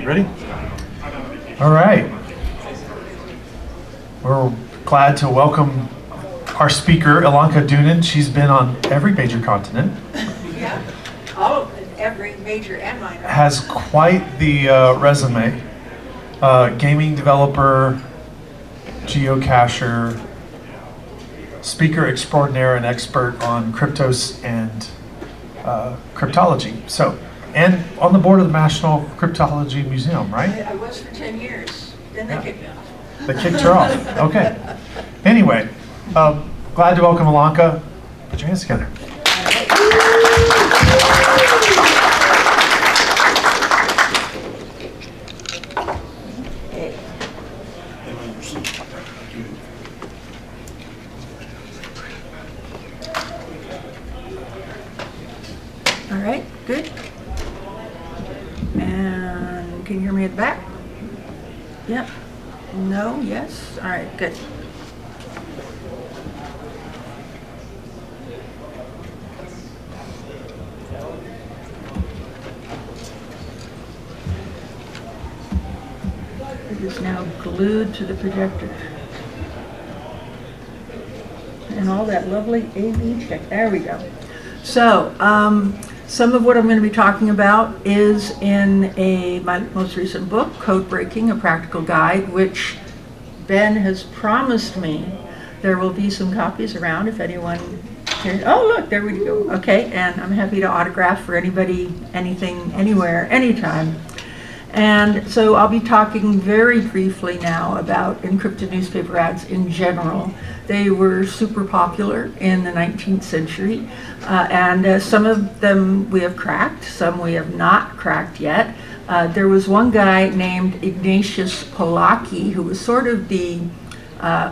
Ready? All right. We're glad to welcome our speaker, Elonka Dunin. She's been on every major continent. Yeah, all every major and minor. Has quite the resume. Gaming developer, geocacher, speaker extraordinaire and expert on cryptos and cryptology. So, and on the board of the National Cryptology Museum, right? I was for 10 years. Then they kicked me off. They kicked her off. Okay. Anyway, glad to welcome Elonka. Put your hands together. All right, good. And can you hear me at the back? Yep. No, yes. All right, good. It is now glued to the projector. And all that lovely AV check. There we go. So, some of what I'm going to be talking about is in my most recent book, Code Breaking, A Practical Guide, which Ben has promised me there will be some copies around if anyone cares. Oh, look, there we go. Okay, and I'm happy to autograph for anybody, anything, anywhere, anytime. And so I'll be talking very briefly now about encrypted newspaper ads in general. They were super popular in the 19th century, and some of them we have cracked, some we have not cracked yet. There was one guy named Ignatius Polacki who was sort of the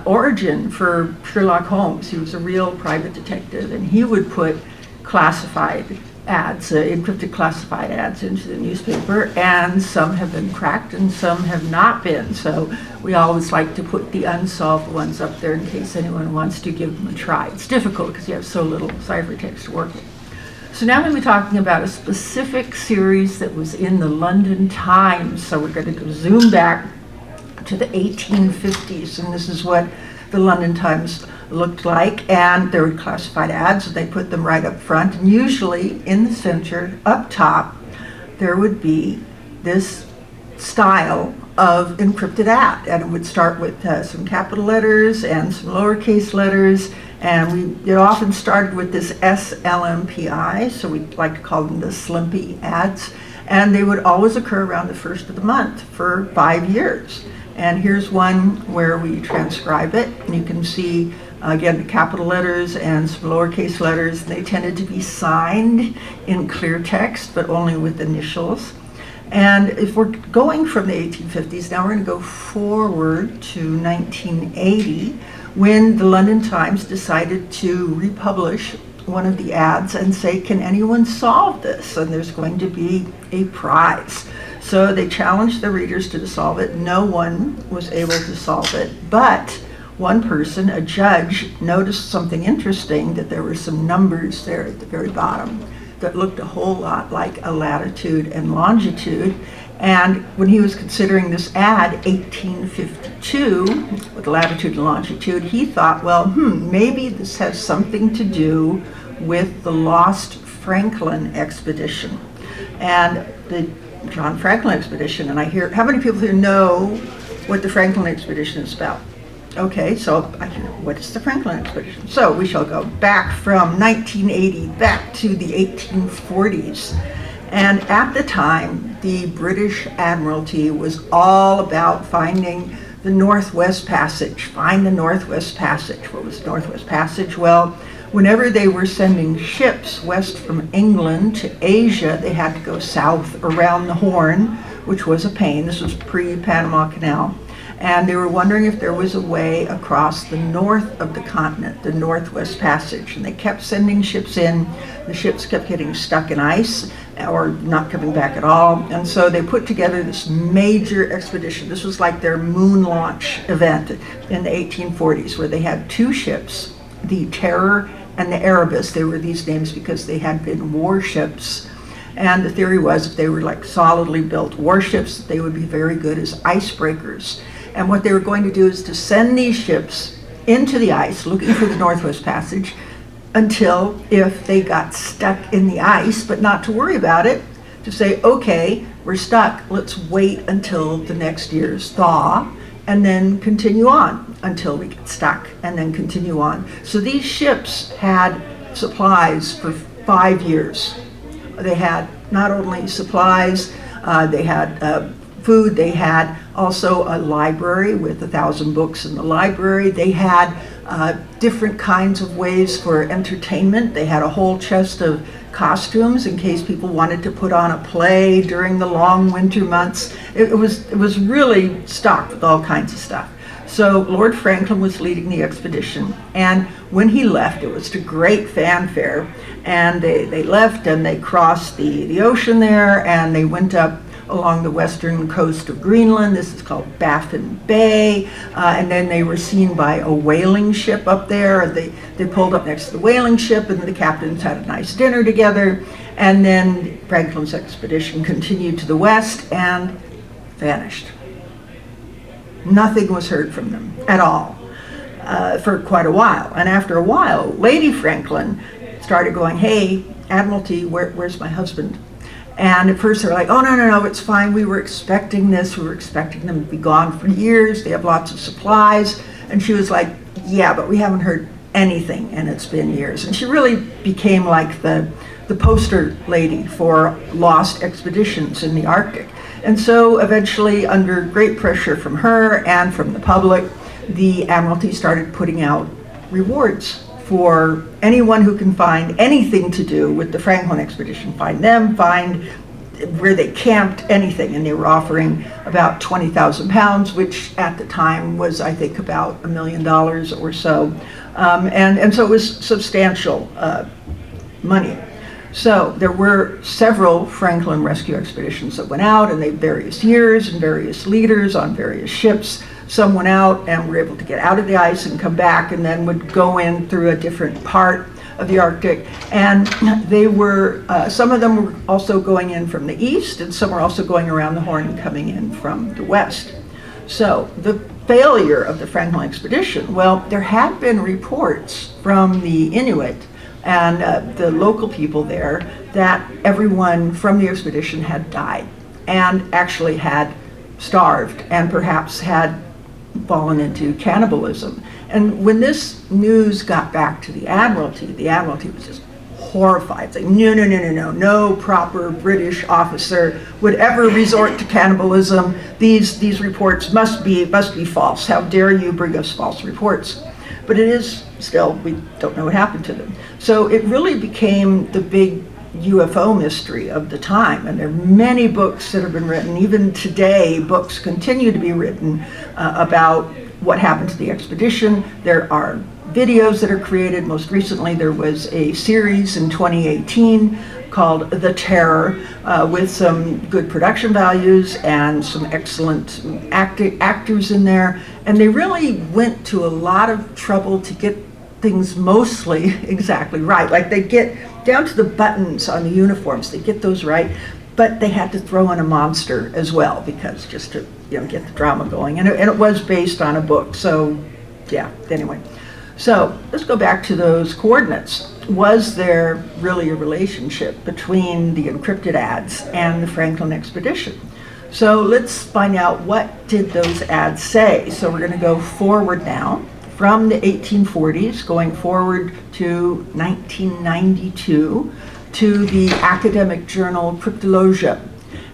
origin for Sherlock Holmes. He was a real private detective, and he would put classified ads, encrypted classified ads into the newspaper, and some have been cracked and some have not been. So we always like to put the unsolved ones up there in case anyone wants to give them a try. It's difficult because you have so little ciphertext to work with. So now I'm going to be talking about a specific series that was in the London Times. So we're going to go zoom back to the 1850s, and this is what the London Times looked like, and there were classified ads, so they put them right up front, and usually in the center, up top, there would be this style of encrypted ad, and it would start with some capital letters and some lowercase letters, and it often started with this SLMPI, so we like to call them the Slimpy ads, and they would always occur around the first of the month for 5 years. And here's one where we transcribe it, and you can see again the capital letters and some lowercase letters. They tended to be signed in clear text, but only with initials. And if we're going from the 1850s, now we're going to go forward to 1980, when the London Times decided to republish one of the ads and say, can anyone solve this? And there's going to be a prize. So they challenged the readers to solve it. No one was able to solve it, but one person, a judge, noticed something interesting, that there were some numbers there at the very bottom that looked a whole lot like a latitude and longitude. And when he was considering this ad, 1852, with latitude and longitude, he thought, well, maybe this has something to do with the lost Franklin expedition. And the John Franklin expedition, and I hear, how many people here know what the Franklin expedition is about? Okay, so I hear, what is the Franklin expedition? So we shall go back from 1980 back to the 1840s. And at the time, the British Admiralty was all about finding the Northwest Passage. Find the Northwest Passage. What was the Northwest Passage? Well, whenever they were sending ships west from England to Asia, they had to go south around the Horn, which was a pain. This was pre-Panama Canal. And they were wondering if there was a way across the north of the continent, the Northwest Passage. And they kept sending ships in. The ships kept getting stuck in ice or not coming back at all. And so they put together this major expedition. This was like their moon launch event in the 1840s, where they had two ships, the Terror and the Erebus. They were these names because they had been warships. And the theory was if they were like solidly built warships, they would be very good as icebreakers. And what they were going to do is to send these ships into the ice, looking for the Northwest Passage, until if they got stuck in the ice, but not to worry about it, to say, okay, we're stuck, let's wait until the next year's thaw, and then continue on until we get stuck, and then continue on. So these ships had supplies for 5 years. They had not only supplies, they had food, they had also a library with 1,000 books in the library. They had different kinds of ways for entertainment. They had a whole chest of costumes in case people wanted to put on a play during the long winter months. It was really stocked with all kinds of stuff. So Lord Franklin was leading the expedition, and when he left, it was to great fanfare, and they left and they crossed the ocean there, and they went up along the western coast of Greenland. This is called Baffin Bay, and then they were seen by a whaling ship up there. They pulled up next to the whaling ship, and the captains had a nice dinner together, and then Franklin's expedition continued to the west and vanished. Nothing was heard from them at all for quite a while. And after a while, Lady Franklin started going, hey, Admiralty, where's my husband? And at first they were like, oh, no, it's fine. We were expecting this. We were expecting them to be gone for years. They have lots of supplies. And she was like, yeah, but we haven't heard anything, and it's been years. And she really became like the poster lady for lost expeditions in the Arctic. And so eventually, under great pressure from her and from the public, the Admiralty started putting out rewards for anyone who can find anything to do with the Franklin expedition. Find them, find where they camped, anything. And they were offering about 20,000 pounds, which at the time was, I think, about $1 million or so. And so it was substantial money. So there were several Franklin rescue expeditions that went out, and they various years and various leaders on various ships. Some went out and were able to get out of the ice and come back, and then would go in through a different part of the Arctic. And they were, some of them were also going in from the east, and some were also going around the Horn and coming in from the west. So the failure of the Franklin expedition, well, there had been reports from the Inuit and the local people there that everyone from the expedition had died and actually had starved and perhaps had fallen into cannibalism. And when this news got back to the Admiralty was just horrified. It's like, no proper British officer would ever resort to cannibalism. These reports must be false. How dare you bring us false reports? But it is still, we don't know what happened to them. So it really became the big UFO mystery of the time. And there are many books that have been written. Even today, books continue to be written about what happened to the expedition. There are videos that are created. Most recently, there was a series in 2018 called The Terror, with some good production values and some excellent actors in there. And they really went to a lot of trouble to get things mostly exactly right. Like they get down to the buttons on the uniforms, they get those right, but they had to throw in a monster as well, because just to get the drama going. And it was based on a book, so yeah, anyway. So let's go back to those coordinates. Was there really a relationship between the encrypted ads and the Franklin expedition? So let's find out, what did those ads say? So we're going to go forward now from the 1840s, going forward to 1992, to the academic journal Cryptologia.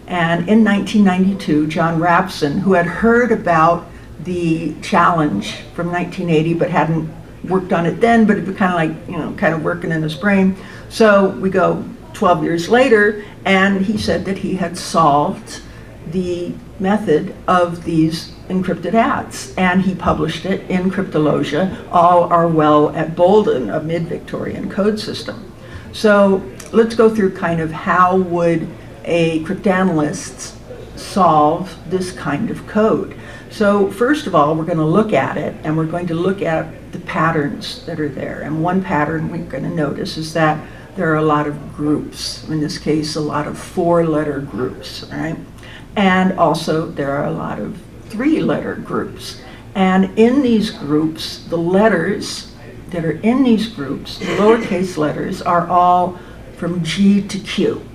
And in 1992, John Rabson, who had heard about the challenge from 1980 but hadn't worked on it then, but it was kind of working in his brain. So we go 12 years later, and he said that he had solved the method of these encrypted ads, and he published it in Cryptologia, All Are Well at Bolden, a mid-Victorian code system. So let's go through kind of how would a cryptanalyst solve this kind of code. So first of all, we're going to look at it, and we're going to look at the patterns that are there. And one pattern we're going to notice is that there are a lot of groups. In this case, a lot of 4-letter groups, right? And also there are a lot of 3-letter groups. And in these groups, the letters that are in these groups, the lowercase letters, are all from G to Q.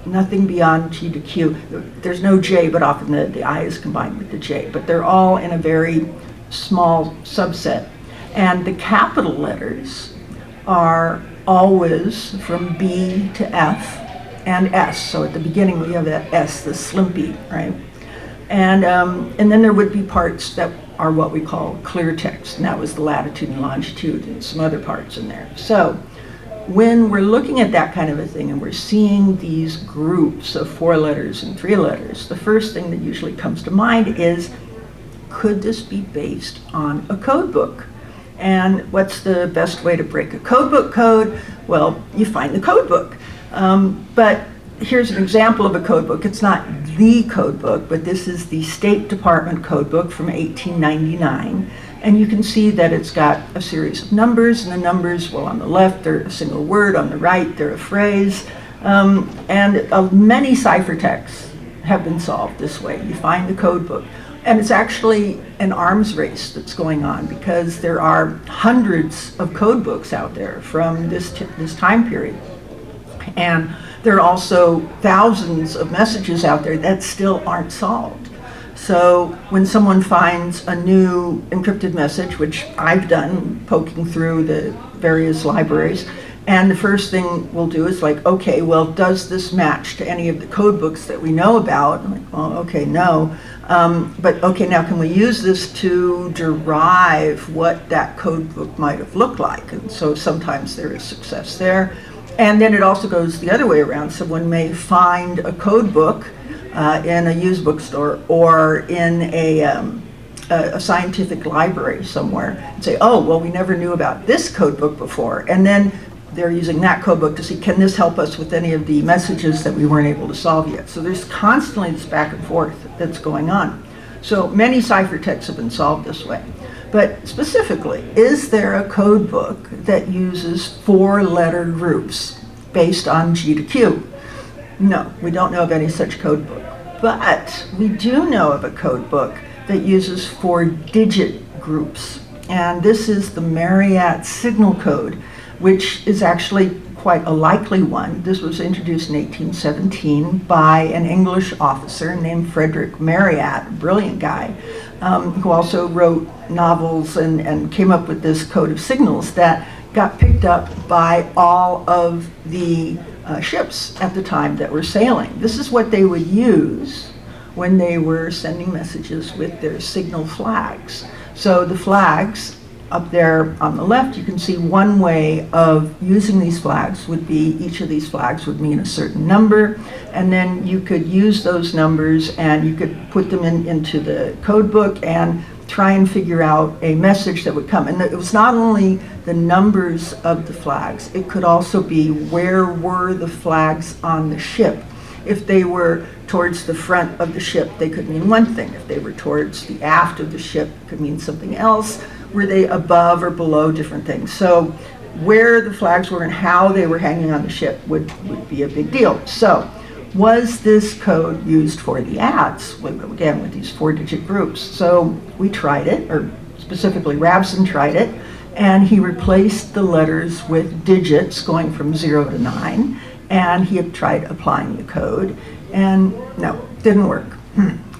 Nothing beyond G to Q. There's no J, but often the I is combined with the J. But they're all in a very small subset. And the capital letters are always from B to F and S. So at the beginning we have that S, the slimpy, right? And then there would be parts that are what we call clear text, and that was the latitude and longitude and some other parts in there. So when we're looking at that kind of a thing and we're seeing these groups of 4 letters and 3 letters, the first thing that usually comes to mind is, could this be based on a code book? And what's the best way to break a code book code? Well, you find the code book. But here's an example of a code book. It's not the code book, but this is the State Department code book from 1899. And you can see that it's got a series of numbers, and the numbers, well, on the left, they're a single word. On the right, they're a phrase. Many ciphertexts have been solved this way. You find the code book. And it's actually an arms race that's going on, because there are hundreds of code books out there from this time period. And there are also thousands of messages out there that still aren't solved. So when someone finds a new encrypted message, which I've done, poking through the various libraries, and the first thing we'll do is like, okay, well, does this match to any of the code books that we know about? I'm like, well, okay, no. But okay, now can we use this to derive what that code book might have looked like? And so sometimes there is success there. And then it also goes the other way around. Someone may find a code book in a used bookstore or in a scientific library somewhere and say, oh, well, we never knew about this code book before. And then they're using that code book to see, can this help us with any of the messages that we weren't able to solve yet? So there's constantly this back and forth that's going on. So many ciphertexts have been solved this way. But specifically, is there a code book that uses 4-letter groups based on G to Q? No, we don't know of any such code book. But we do know of a code book that uses 4-digit groups. And this is the Marriott signal code, which is actually quite a likely one. This was introduced in 1817 by an English officer named Frederick Marriott, a brilliant guy, who also wrote novels and came up with this code of signals that got picked up by all of the ships at the time that were sailing. This is what they would use when they were sending messages with their signal flags. So the flags up there on the left, you can see one way of using these flags would be each of these flags would mean a certain number, and then you could use those numbers and you could put them into the code book and try and figure out a message that would come. And it was not only the numbers of the flags, it could also be where were the flags on the ship. If they were towards the front of the ship, they could mean one thing. If they were towards the aft of the ship, it could mean something else. Were they above or below, different things. So where the flags were and how they were hanging on the ship would be a big deal. So was this code used for the ads, again, with these 4-digit groups? So we tried it, or specifically Rabson tried it, and he replaced the letters with digits going from 0 to 9, and he had tried applying the code, and no, didn't work.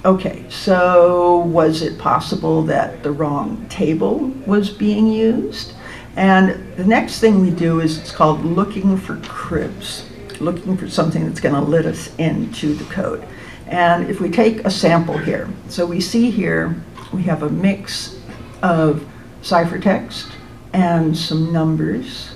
Okay, so was it possible that the wrong table was being used? And the next thing we do is it's called looking for cribs, looking for something that's going to let us into the code. And if we take a sample here, so we see here we have a mix of ciphertext and some numbers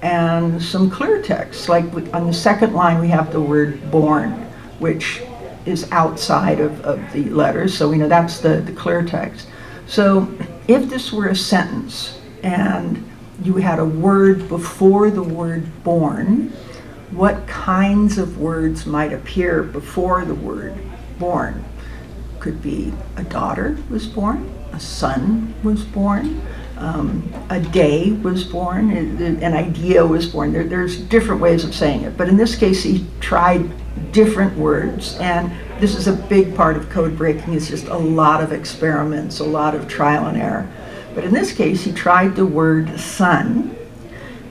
and some clear text. Like on the second line we have the word born, which is outside of the letters, so we know that's the clear text. So if this were a sentence and you had a word before the word born, what kinds of words might appear before the word born? Could be a daughter was born, a son was born, A day was born, an idea was born. There's different ways of saying it, but in this case he tried different words, and this is a big part of code breaking. It's just a lot of experiments, a lot of trial and error. But in this case he tried the word sun,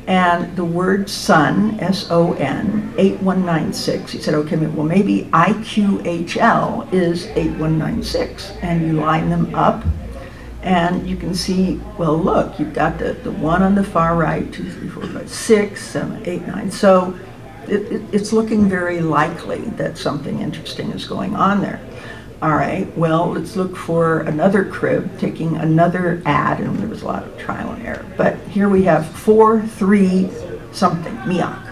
and the word sun, S-O-N, 8196. He said, okay, well maybe IQHL is 8196, and you line them up. And you can see, well, look, you've got the one on the far right, 2, 3, 4, 5, 6, 7, 8, 9. So it's looking very likely that something interesting is going on there. All right, well, let's look for another crib, taking another ad, and there was a lot of trial and error. But here we have 4, 3, something, miak.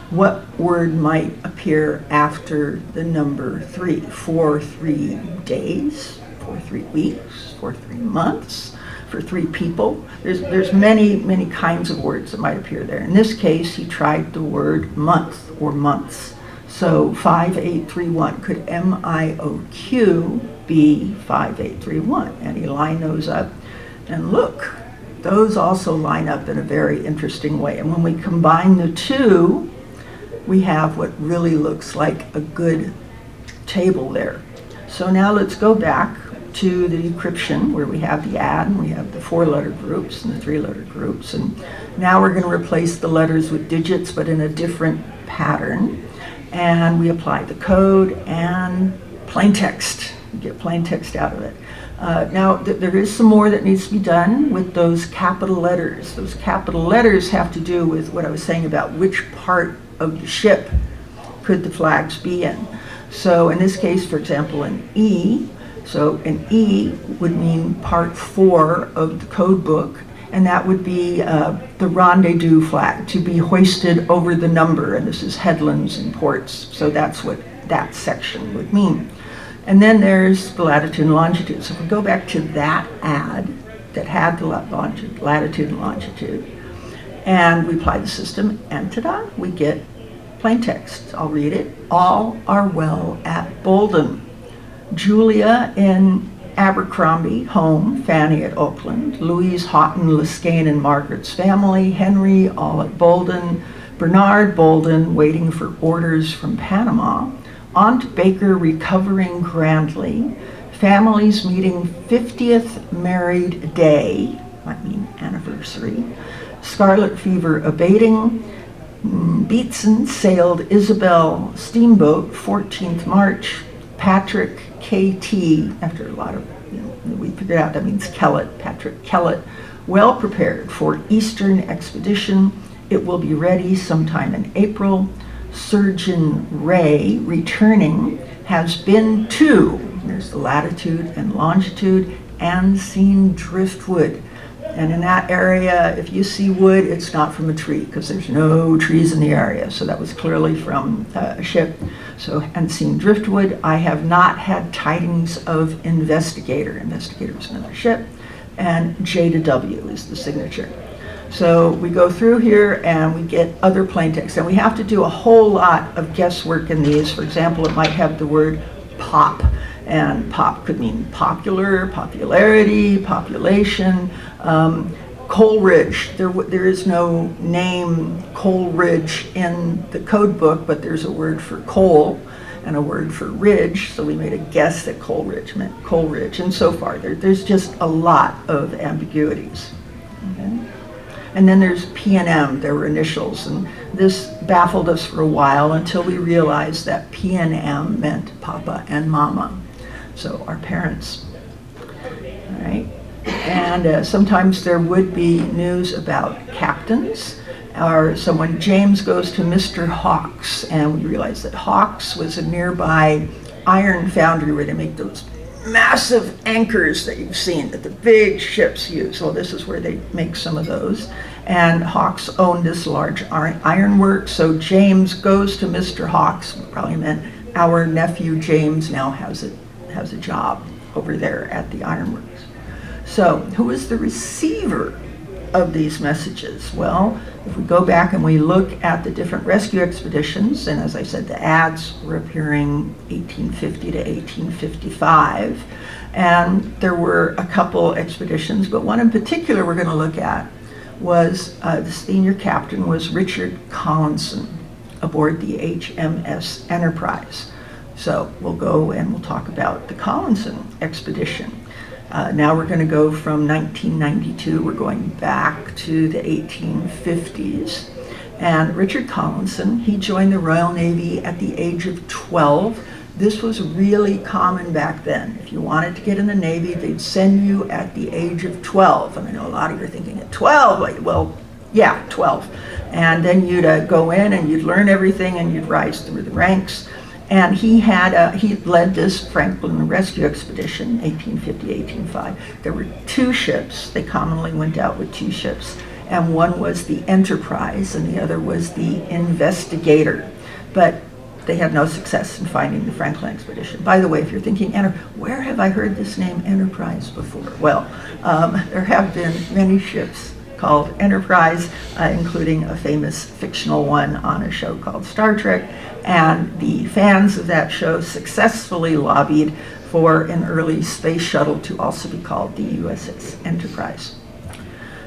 What word might appear after the number 3? 4, 3 days? For 3 weeks, for 3 months, for 3 people. There's many kinds of words that might appear there. In this case, he tried the word month or months. So 5831, could MIOQ be 5831? And he lined those up, and look, those also line up in a very interesting way. And when we combine the two, we have what really looks like a good table there. So now let's go back to the decryption, where we have the add, and we have the 4-letter groups and the 3-letter groups. And now we're going to replace the letters with digits, but in a different pattern. And we apply the code and plain text. We get plain text out of it. Now, there is some more that needs to be done with those capital letters. Those capital letters have to do with what I was saying about which part of the ship could the flags be in. So in this case, for example, an E, so an E would mean part 4 of the code book, and that would be the rendezvous flag, to be hoisted over the number, and this is headlands and ports, so that's what that section would mean. And then there's the latitude and longitude. So if we go back to that ad that had the latitude and longitude, and we apply the system, and ta-da, we get plain text. I'll read it. All are well at Bolden. Julia in Abercrombie, home. Fanny at Oakland. Louise, Houghton, Liskane, and Margaret's family. Henry, all at Bolden. Bernard, Bolden, waiting for orders from Panama. Aunt Baker, recovering grandly. Families meeting 50th married day, might mean anniversary. Scarlet fever abating. Beatson sailed Isabel steamboat, 14th March. Patrick KT, after a lot of, we figured out that means Kellett, Patrick Kellett, well prepared for Eastern expedition. It will be ready sometime in April. Surgeon Ray, returning, has been to, there's the latitude and longitude, and seen driftwood. And in that area, if you see wood, it's not from a tree, because there's no trees in the area. So that was clearly from a ship. So, and seen driftwood. I have not had tidings of investigator. Investigator is another ship. And J to W is the signature. So we go through here and we get other plain text. And we have to do a whole lot of guesswork in these. For example, it might have the word pop. And pop could mean popular, popularity, population. Coleridge, there is no name Coleridge in the code book, but there's a word for coal and a word for ridge, so we made a guess that Coleridge meant Coleridge, and so far there's just a lot of ambiguities. Okay? And then there's PNM, there were initials, and this baffled us for a while until we realized that PNM meant Papa and Mama, so our parents. All right. And sometimes there would be news about captains, or so when James goes to Mr. Hawks, and we realize that Hawks was a nearby iron foundry where they make those massive anchors that you've seen that the big ships use. Well, this is where they make some of those. And Hawks owned this large ironwork, so James goes to Mr. Hawks, probably meant our nephew James now has a job over there at the ironworks. So who is the receiver of these messages? Well, if we go back and we look at the different rescue expeditions, and as I said, the ads were appearing 1850 to 1855, and there were a couple expeditions, but one in particular we're going to look at was the senior captain was Richard Collinson aboard the HMS Enterprise. So we'll go and we'll talk about the Collinson expedition. Now we're going to go from 1992, we're going back to the 1850s. And Richard Collinson, he joined the Royal Navy at the age of 12. This was really common back then. If you wanted to get in the Navy, they'd send you at the age of 12. And I know a lot of you are thinking, at 12? Like, well, yeah, 12. And then you'd go in and you'd learn everything and you'd rise through the ranks. And he led this Franklin Rescue Expedition, 1850-1855. There were 2 ships. They commonly went out with 2 ships. And one was the Enterprise and the other was the Investigator. But they had no success in finding the Franklin expedition. By the way, if you're thinking, where have I heard this name Enterprise before? Well, there have been many ships called Enterprise, including a famous fictional one on a show called Star Trek. And the fans of that show successfully lobbied for an early space shuttle to also be called the USS Enterprise.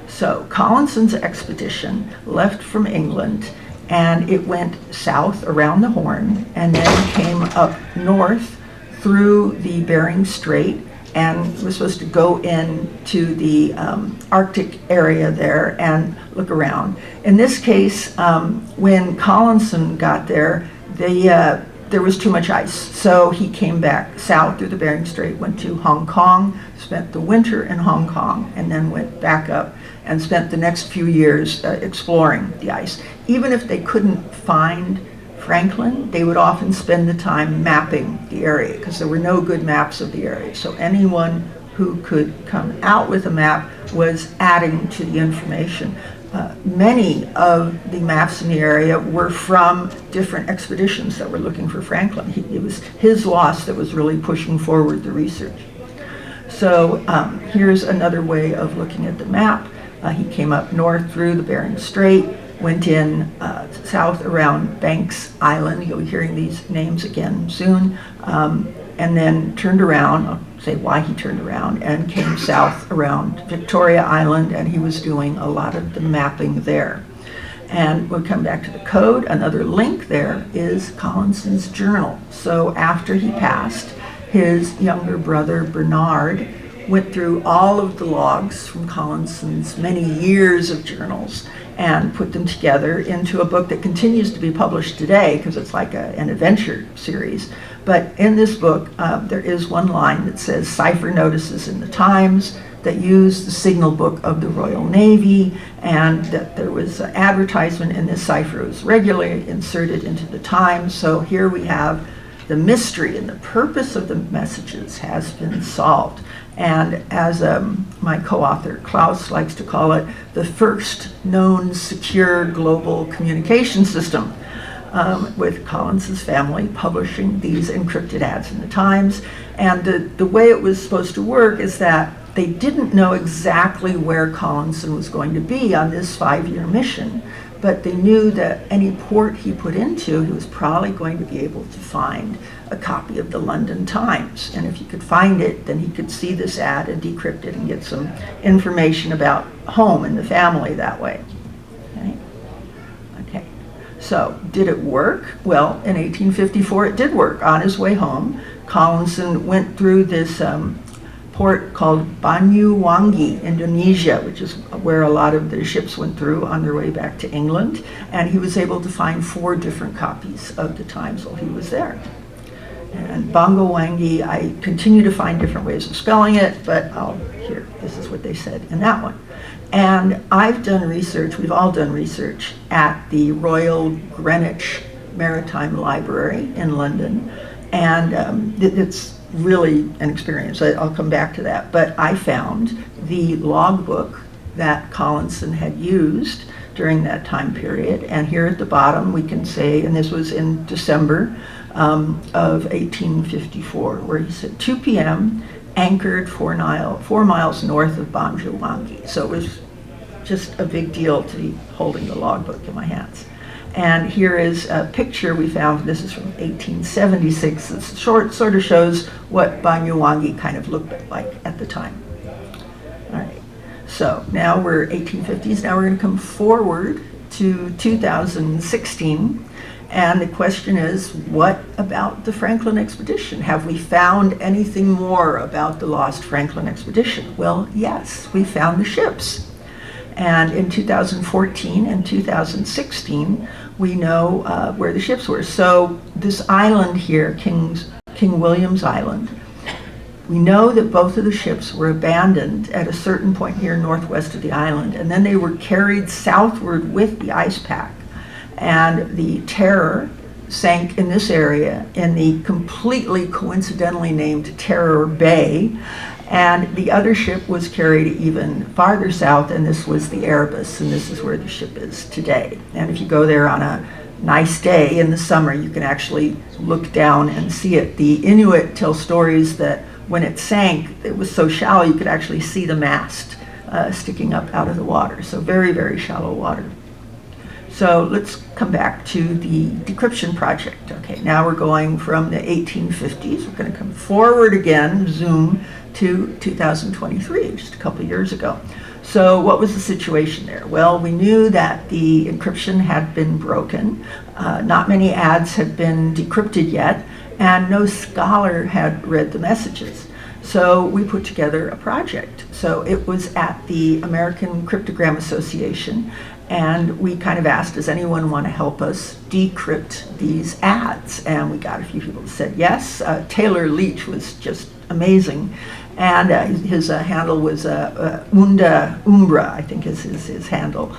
So Collinson's expedition left from England, and it went south around the Horn and then came up north through the Bering Strait and was supposed to go into the Arctic area there and look around. In this case, when Collinson got there, there was too much ice, so he came back south through the Bering Strait, went to Hong Kong, spent the winter in Hong Kong, and then went back up and spent the next few years exploring the ice. Even if they couldn't find Franklin, they would often spend the time mapping the area because there were no good maps of the area. So anyone who could come out with a map was adding to the information. Many of the maps in the area were from different expeditions that were looking for Franklin. It was his loss that was really pushing forward the research. So here's another way of looking at the map. He came up north through the Bering Strait, went in south around Banks Island. You'll be hearing these names again soon. And then turned around, I'll say why he turned around, and came south around Victoria Island, and he was doing a lot of the mapping there. And we'll come back to the code. Another link there is Collinson's journal. So after he passed, his younger brother Bernard went through all of the logs from Collinson's many years of journals and put them together into a book that continues to be published today because it's like an adventure series. But in this book, there is one line that says cipher notices in the Times that use the signal book of the Royal Navy, and that there was an advertisement in this cipher. It was regularly inserted into the Times. So here we have the mystery and the purpose of the messages has been solved. And as my co-author Klaus likes to call it, the first known secure global communication system, with Collinson's family publishing these encrypted ads in the Times. And the way it was supposed to work is that they didn't know exactly where Collinson was going to be on this 5-year mission, but they knew that any port he put into, he was probably going to be able to find a copy of the London Times. And if he could find it, then he could see this ad and decrypt it and get some information about home and the family that way. Okay. So did it work? Well, in 1854 it did work. On his way home, Collinson went through this port called Banyuwangi, Indonesia, which is where a lot of the ships went through on their way back to England, and he was able to find 4 different copies of the Times while he was there. And Banyuwangi, I continue to find different ways of spelling it, but here, this is what they said in that one. And I've done research, we've all done research at the Royal Greenwich Maritime Library in London, and it's really an experience. I'll come back to that. But I found the logbook that Collinson had used during that time period. And here at the bottom we can say, and this was in December of 1854, where he said 2 p.m. anchored 4 miles north of Banyuwangi. So it was just a big deal to be holding the logbook in my hands. And here is a picture we found. This is from 1876. This sort of shows what Banyuwangi kind of looked like at the time. All right. So now we're 1850s. Now we're going to come forward to 2016. And the question is, what about the Franklin expedition? Have we found anything more about the lost Franklin expedition? Well, yes, we found the ships. And in 2014 and 2016, we know where the ships were. So this island here, King William's Island, we know that both of the ships were abandoned at a certain point here northwest of the island, and then they were carried southward with the ice pack. And the Terror sank in this area in the completely coincidentally named Terror Bay, and the other ship was carried even farther south, and this was the Erebus, and this is where the ship is today. And if you go there on a nice day in the summer, you can actually look down and see it. The Inuit tell stories that when it sank, it was so shallow you could actually see the mast sticking up out of the water. So very, very shallow water. So let's come back to the decryption project. Okay, now we're going from the 1850s. We're going to come forward again, zoom to 2023, just a couple of years ago. So what was the situation there? Well, we knew that the encryption had been broken. Not many ads had been decrypted yet, and no scholar had read the messages. So we put together a project. So it was at the American Cryptogram Association, and we kind of asked, does anyone want to help us decrypt these ads? And we got a few people that said yes. Taylor Leach was just amazing. And his handle was Umbra, I think is his handle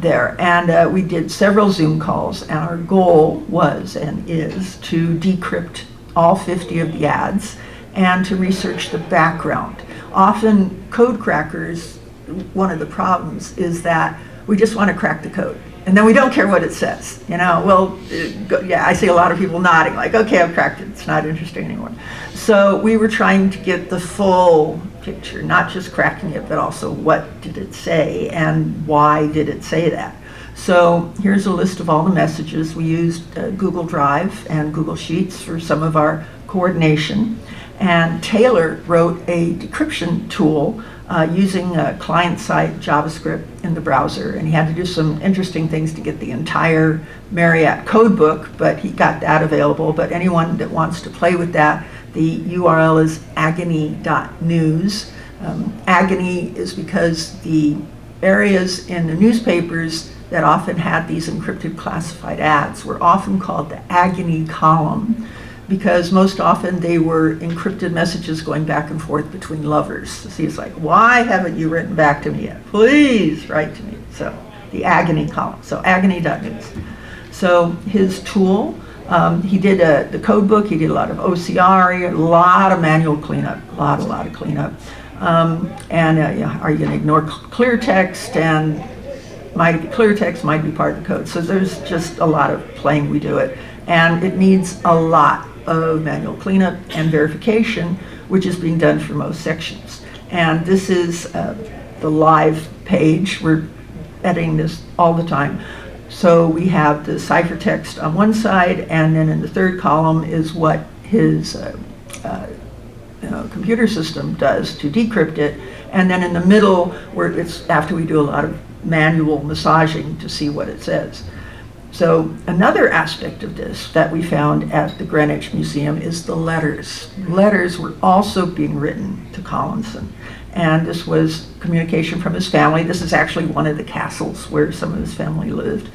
there. And we did several Zoom calls, and our goal was and is to decrypt all 50 of the ads and to research the background. Often code crackers, one of the problems is that we just want to crack the code, and then we don't care what it says. You know, well, yeah, I see a lot of people nodding like, okay, I've cracked it, it's not interesting anymore. So we were trying to get the full picture, not just cracking it, but also what did it say and why did it say that. So here's a list of all the messages. We used Google Drive and Google Sheets for some of our coordination, and Taylor wrote a decryption tool using client-side JavaScript in the browser, and he had to do some interesting things to get the entire Marriott codebook, but he got that available. But anyone that wants to play with that, the URL is agony.news. Agony is because the areas in the newspapers that often had these encrypted classified ads were often called the agony column, because most often they were encrypted messages going back and forth between lovers. So he's like, why haven't you written back to me yet? Please write to me. So the agony column, so agony.news. So his tool, he did the code book, he did a lot of OCR, a lot of manual cleanup, a lot of cleanup. Are you gonna ignore clear text? And might be clear text, might be part of the code. So there's just a lot of playing we do it. And it needs a lot of manual cleanup and verification, which is being done for most sections. And this is the live page. We're editing this all the time. So we have the ciphertext on one side, and then in the third column is what his computer system does to decrypt it. And then in the middle, where it's after we do a lot of manual massaging to see what it says. So another aspect of this that we found at the Greenwich Museum is the letters. Letters were also being written to Collinson, and this was communication from his family. This is actually one of the castles where some of his family lived.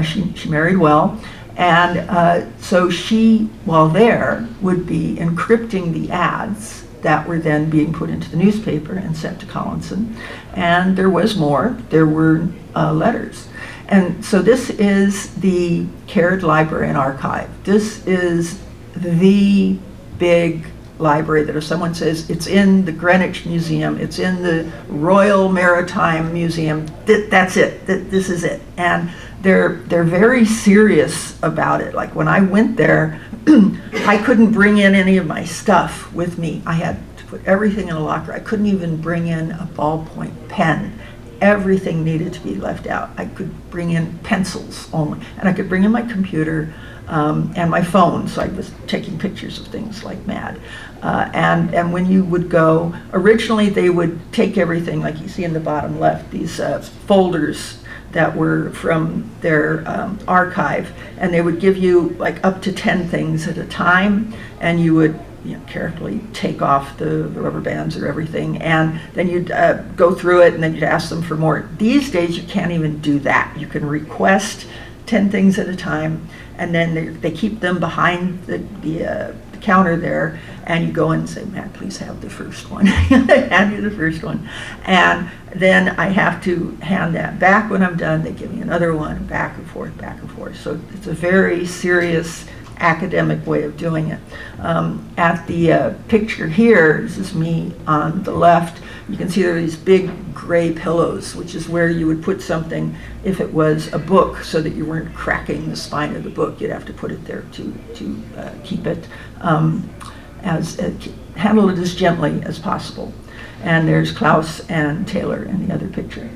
She married well, and so she, while there, would be encrypting the ads that were then being put into the newspaper and sent to Collinson. And there was more. There were letters. And so this is the Caird Library and Archive. This is the big library that if someone says it's in the Greenwich Museum, it's in the Royal Maritime Museum, that's it, this is it. And they're very serious about it. Like when I went there, I couldn't bring in any of my stuff with me. I had to put everything in a locker. I couldn't even bring in a ballpoint pen. everything needed to be left out. I could bring in pencils only, and I could bring in my computer and my phone, so I was taking pictures of things like mad. And when you would go, originally they would take everything, like you see in the bottom left, these folders that were from their archive, and they would give you like up to 10 things at a time, and you would carefully take off the rubber bands or everything, and then you'd go through it, and then you'd ask them for more. These days you can't even do that. You can request 10 things at a time, and then they keep them behind the counter there, and you go in and say, "Matt, please have the first one." They hand you the first one, and then I have to hand that back when I'm done. They give me another one, back and forth, back and forth. So it's a very serious academic way of doing it. At the picture here, this is me on the left. You can see there are these big gray pillows, which is where you would put something if it was a book, so that you weren't cracking the spine of the book. You'd have to put it there to keep it handle it as gently as possible. And there's Klaus and Taylor in the other picture.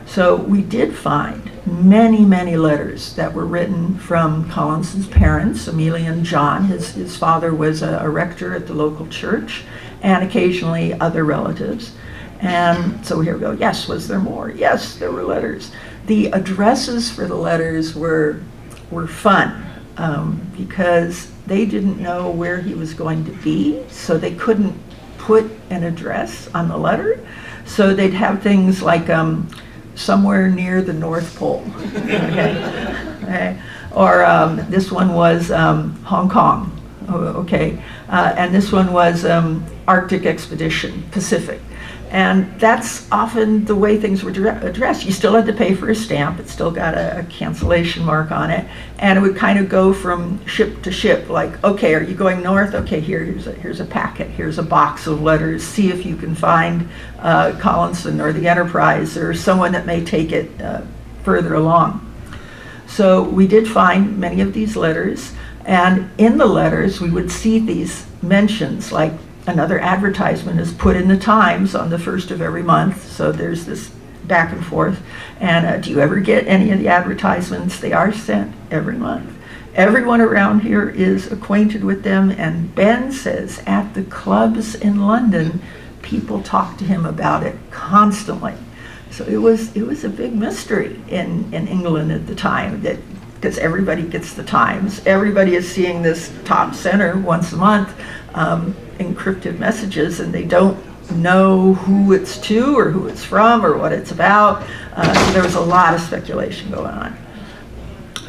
So we did find many, many letters that were written from Collinson's parents, Amelia and John. His father was a rector at the local church, and occasionally other relatives. And so here we go. Yes, was there more? Yes, there were letters. The addresses for the letters were fun because they didn't know where he was going to be, so they couldn't put an address on the letter. So they'd have things like somewhere near the North Pole, okay? Or this one was Hong Kong, okay? And this one was Arctic Expedition, Pacific. And that's often the way things were addressed. You still had to pay for a stamp. It still got a cancellation mark on it. And it would kind of go from ship to ship, like, okay, are you going north? Okay, here's a packet. Here's a box of letters. See if you can find Collinson or the Enterprise or someone that may take it further along. So we did find many of these letters. And in the letters, we would see these mentions, like another advertisement is put in the Times on the 1st of every month. So there's this back and forth. And do you ever get any of the advertisements? They are sent every month. Everyone around here is acquainted with them. And Ben says at the clubs in London, people talk to him about it constantly. So it was a big mystery in England at the time, that because everybody gets the Times. Everybody is seeing this top center once a month, encrypted messages, and they don't know who it's to or who it's from or what it's about. So there was a lot of speculation going on.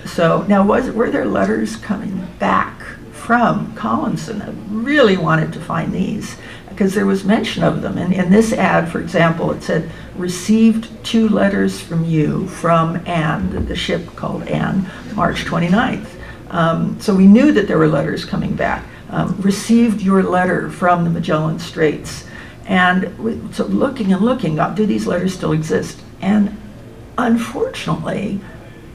So now, were there letters coming back from Collinson? I really wanted to find these because there was mention of them. And in this ad, for example, it said, "Received 2 letters from you from Anne," the ship called Anne, March 29th. So we knew that there were letters coming back. Received your letter from the Magellan Straits. And so looking and looking, do these letters still exist? And unfortunately,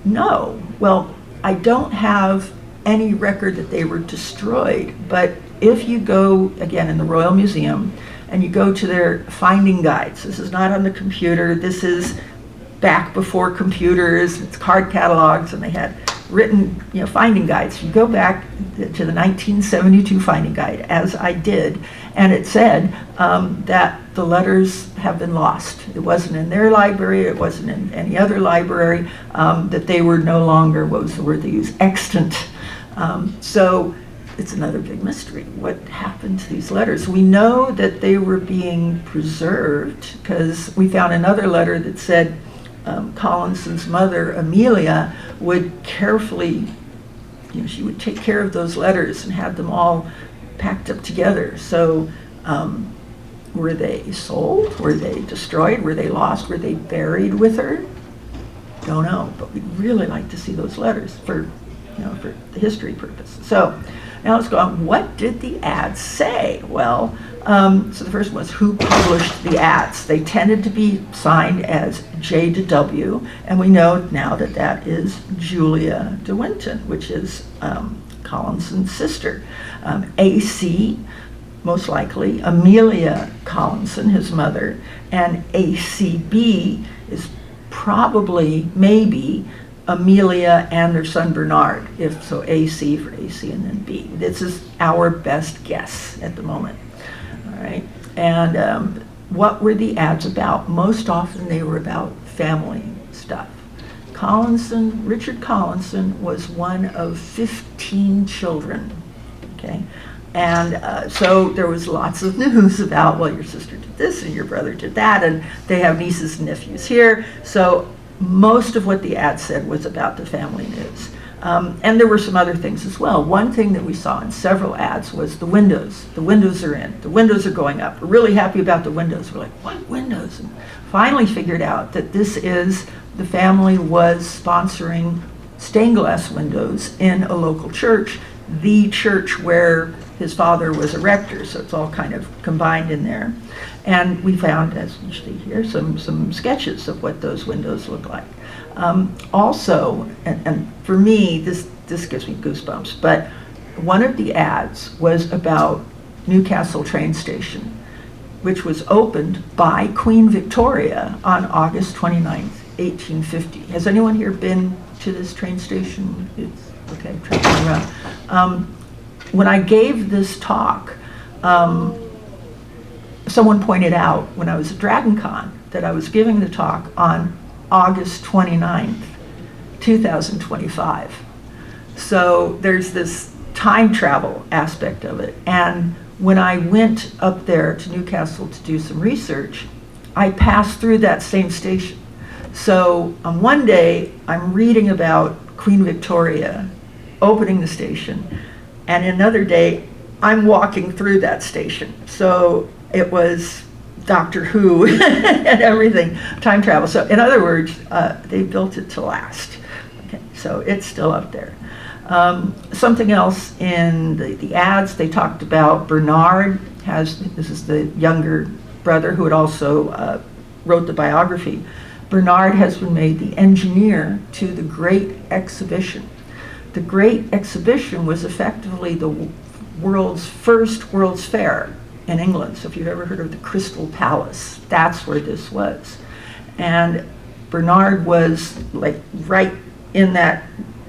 no. Well, I don't have any record that they were destroyed, but if you go, again, in the Royal Museum, and you go to their finding guides, this is not on the computer, this is back before computers, it's card catalogs, and they had written finding guides. You go back to the 1972 finding guide, as I did, and it said that the letters have been lost. It wasn't in their library, it wasn't in any other library, that they were no longer, what was the word they used, extant. So it's another big mystery. What happened to these letters? We know that they were being preserved because we found another letter that said Collinson's mother, Amelia, would carefully, she would take care of those letters and have them all packed up together. So were they sold? Were they destroyed? Were they lost? Were they buried with her? Don't know, but we'd really like to see those letters for the history purpose. So now let's go on. What did the ads say? Well, so the first one was who published the ads. They tended to be signed as J to W, and we know now that that is Julia de Winton, which is Collinson's sister. AC, most likely Amelia Collinson, his mother, and ACB is probably, maybe, Amelia and their son Bernard, if so, AC for AC and then B. This is our best guess at the moment. All right, and what were the ads about? Most often they were about family stuff. Richard Collinson was one of 15 children, okay? And so there was lots of news about, well, your sister did this and your brother did that, and they have nieces and nephews here. So most of what the ad said was about the family news. And there were some other things as well. One thing that we saw in several ads was the windows. The windows are in. The windows are going up. We're really happy about the windows. We're like, what windows? And finally figured out that the family was sponsoring stained glass windows in a local church, the church where his father was a rector, so it's all kind of combined in there. And we found, as you see here, some sketches of what those windows look like. Also, and for me, this gives me goosebumps, but one of the ads was about Newcastle train station, which was opened by Queen Victoria on August 29th, 1850. Has anyone here been to this train station? It's okay, traveling around. When I gave this talk, someone pointed out when I was at Dragon Con that I was giving the talk on August 29th, 2025. So there's this time travel aspect of it. And when I went up there to Newcastle to do some research, I passed through that same station. So on one day, I'm reading about Queen Victoria opening the station, and another day, I'm walking through that station. So it was Doctor Who and everything, time travel. So in other words, they built it to last. Okay, so it's still up there. Something else in the ads, they talked about Bernard this is the younger brother who had also wrote the biography. Bernard has been made the engineer to the Great Exhibition. The Great Exhibition was effectively the world's first World's Fair in England. So if you've ever heard of the Crystal Palace, that's where this was. And Bernard was like right in that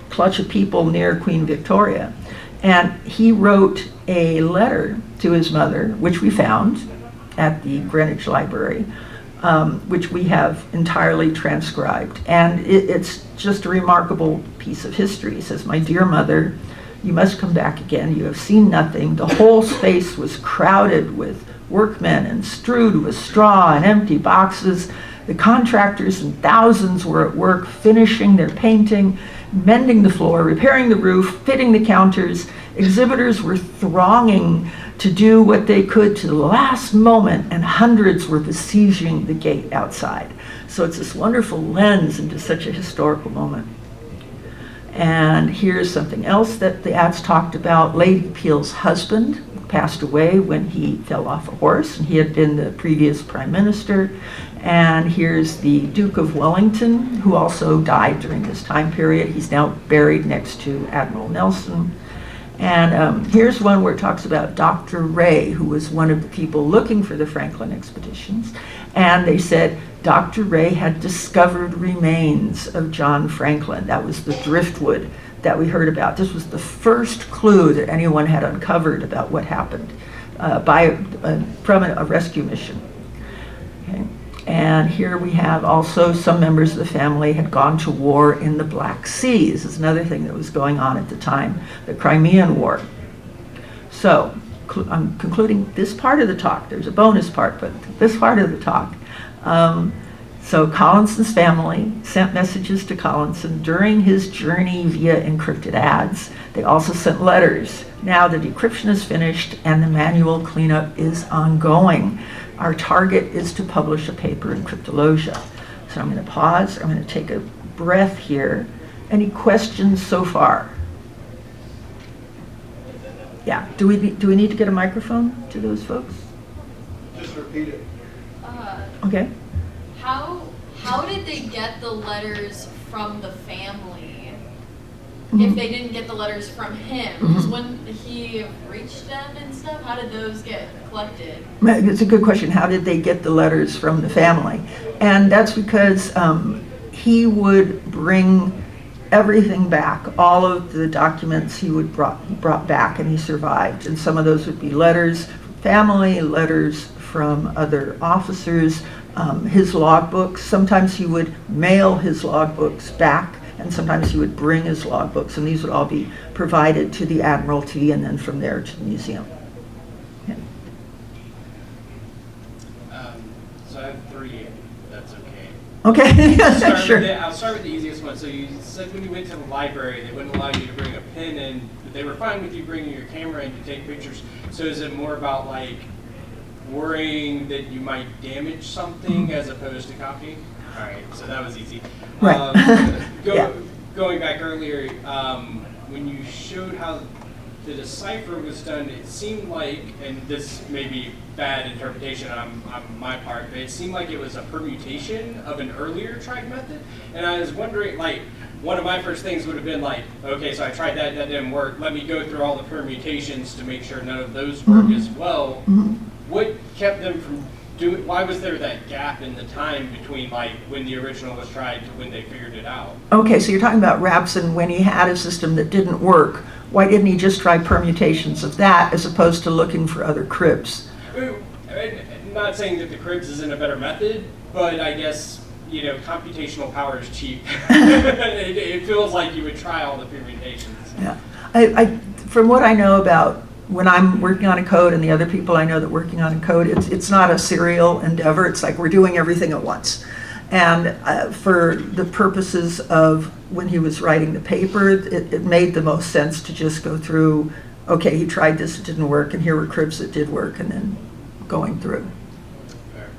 clutch of people near Queen Victoria. And he wrote a letter to his mother, which we found at the Greenwich Library, which we have entirely transcribed. And it's just a remarkable piece of history. He says, "My dear mother, you must come back again. You have seen nothing. The whole space was crowded with workmen and strewed with straw and empty boxes. The contractors in thousands were at work finishing their painting, mending the floor, repairing the roof, fitting the counters. Exhibitors were thronging to do what they could to the last moment, and hundreds were besieging the gate outside." So it's this wonderful lens into such a historical moment. And here's something else that the ads talked about. Lady Peel's husband passed away when he fell off a horse, and he had been the previous prime minister. And here's the Duke of Wellington, who also died during this time period. He's now buried next to Admiral Nelson. And here's one where it talks about Dr. Ray, who was one of the people looking for the Franklin expeditions. And they said Dr. Ray had discovered remains of John Franklin. That was the driftwood that we heard about. This was the first clue that anyone had uncovered about what happened from a rescue mission. Okay. And here we have also some members of the family had gone to war in the Black Sea. This is another thing that was going on at the time, the Crimean War. So I'm concluding this part of the talk. There's a bonus part, but this part of the talk. So Collinson's family sent messages to Collinson during his journey via encrypted ads. They also sent letters. Now the decryption is finished and the manual cleanup is ongoing. Our target is to publish a paper in Cryptologia. So I'm going to pause. I'm going to take a breath here. Any questions so far? Yeah. Do we need to get a microphone to those folks? Just repeat it. Okay. How did they get the letters from the family? if they didn't get the letters from him, because when he reached them and stuff, how did those get collected? It's a good question. How did they get the letters from the family? And that's because he would bring everything back, all of the documents he brought back, and he survived. And some of those would be letters from family, letters from other officers, his logbooks. Sometimes he would mail his logbooks back, and sometimes he would bring his logbooks, and these would all be provided to the Admiralty and then from there to the museum. Yeah. So I have 3, if that's okay. Okay, sure. I'll start with the easiest one. So you said when you went to the library, they wouldn't allow you to bring a pen in, but they were fine with you bringing your camera in to take pictures. So is it more about like worrying that you might damage something as opposed to copying? All right, so that was easy. Right. Yeah. Going back earlier, when you showed how the decipher was done, it seemed like, and this may be bad interpretation on my part, but it seemed like it was a permutation of an earlier tried method. And I was wondering, like, one of my first things would have been like, okay, so I tried that didn't work. Let me go through all the permutations to make sure none of those work as well. What kept them from doing, why was there that gap in the time between like when the original was tried to when they figured it out? Okay, so you're talking about Rapson when he had a system that didn't work. Why didn't he just try permutations of that as opposed to looking for other cribs? I'm not saying that the cribs isn't a better method, but I guess, you know, computational power is cheap. it feels like you would try all the permutations. Yeah, from what I know about when I'm working on a code and the other people I know that working on a code, it's not a serial endeavor. It's like we're doing everything at once. And for the purposes of when he was writing the paper, it made the most sense to just go through, okay, he tried this, it didn't work, and here were cribs that did work, and then going through. Fair.